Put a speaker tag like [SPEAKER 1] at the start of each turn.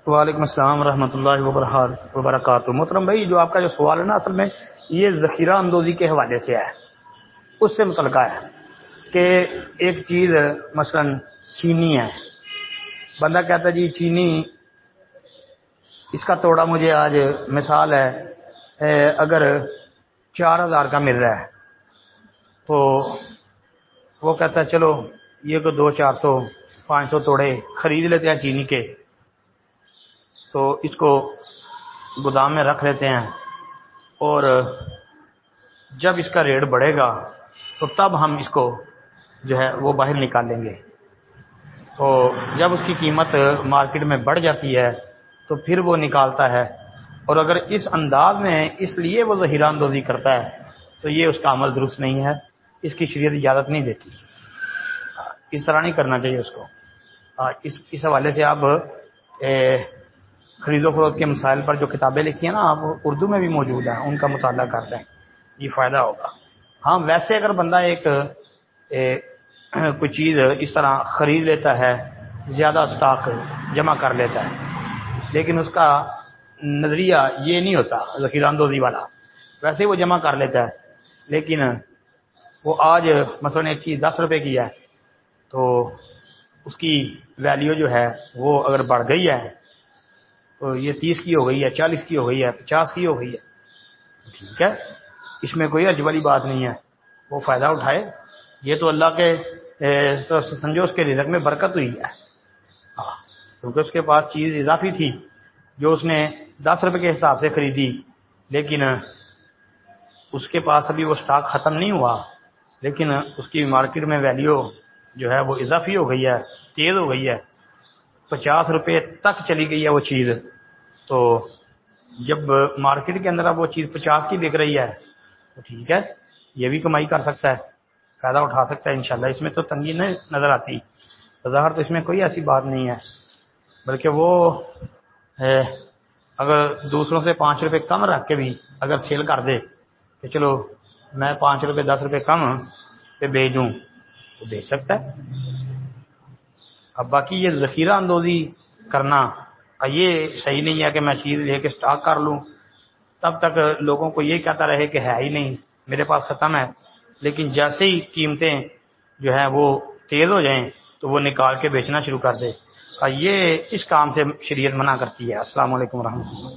[SPEAKER 1] وعلیکم السلام ورحمۃ اللہ وبرکاتہ۔ محترم بھائی، جو آپ کا جو سوال ہے نا، اصل میں یہ ذخیرہ اندوزی کے حوالے سے ہے، اس سے متعلقہ ہے کہ ایک چیز مثلا چینی ہے، بندہ کہتا ہے جی چینی اس کا توڑا مجھے آج مثال ہے اگر 4000 کا مل رہا ہے، تو وہ کہتا ہے چلو یہ کو 200 400 500 توڑے خرید لیتے ہیں چینی کے، تو اس کو گودام میں رکھ لیتے ہیں، اور جب اس کا ریٹ بڑھے گا تو تب ہم اس کو جو ہے وہ باہر نکال لیں گے۔ تو جب اس کی قیمت مارکیٹ میں بڑھ جاتی ہے تو پھر وہ نکالتا ہے، اور اگر اس انداز میں اس لیے وہ ذخیرہ اندوزی کرتا ہے تو یہ اس کا عمل درست نہیں ہے، اس کی شریعت اجازت نہیں دیتی، اس طرح نہیں کرنا چاہیے اس کو۔ اس حوالے سے آپ خرید و فروخت کے مسائل پر جو کتابیں لکھی ہیں نا، آپ اردو میں بھی موجود ہیں، ان کا مطالعہ کر لیں، یہ فائدہ ہوگا۔ ہاں ویسے اگر بندہ ایک کوئی چیز اس طرح خرید لیتا ہے، زیادہ سٹاک جمع کر لیتا ہے، لیکن اس کا نظریہ یہ نہیں ہوتا ذخیرہ اندوزی والا، ویسے وہ جمع کر لیتا ہے، لیکن وہ آج مثلا ایک چیز 10 روپے کی ہے تو اس کی ویلیو جو ہے وہ اگر بڑھ گئی ہے تو یہ 30 کی ہو گئی ہے، 40 کی ہو گئی ہے، 50 کی ہو گئی ہے، ٹھیک ہے، اس میں کوئی حرج والی بات نہیں ہے، وہ فائدہ اٹھائے، یہ تو اللہ کے سمجھو اس کے رزق میں برکت ہوئی ہے، کیونکہ اس کے پاس چیز اضافی تھی جو اس نے 10 روپے کے حساب سے خریدی، لیکن اس کے پاس ابھی وہ سٹاک ختم نہیں ہوا، لیکن اس کی مارکیٹ میں ویلیو جو ہے وہ اضافی ہو گئی ہے، تیز ہو گئی ہے، 50 روپے تک چلی گئی ہے وہ چیز، تو جب مارکیٹ کے اندر اب وہ چیز 50 کی بک رہی ہے تو ٹھیک ہے، یہ بھی کمائی کر سکتا ہے، فائدہ اٹھا سکتا ہے انشاءاللہ، اس میں تو تنگی نہیں نظر آتی، ظاہر تو اس میں کوئی ایسی بات نہیں ہے، بلکہ وہ اگر دوسروں سے 5 روپے کم رکھ کے بھی اگر سیل کر دے کہ چلو میں 5 روپے 10 روپے کم پہ بیچ دوں تو بیچ سکتا ہے۔ اب باقی یہ ذخیرہ اندوزی کرنا یہ صحیح نہیں ہے کہ میں چیز لے کے سٹاک کر لوں، تب تک لوگوں کو یہ کہتا رہے کہ ہے ہی نہیں، میرے پاس ختم ہے، لیکن جیسے ہی قیمتیں جو ہیں وہ تیز ہو جائیں تو وہ نکال کے بیچنا شروع کر دے، یہ اس کام سے شریعت منع کرتی ہے۔ السلام علیکم ورحمۃ اللہ۔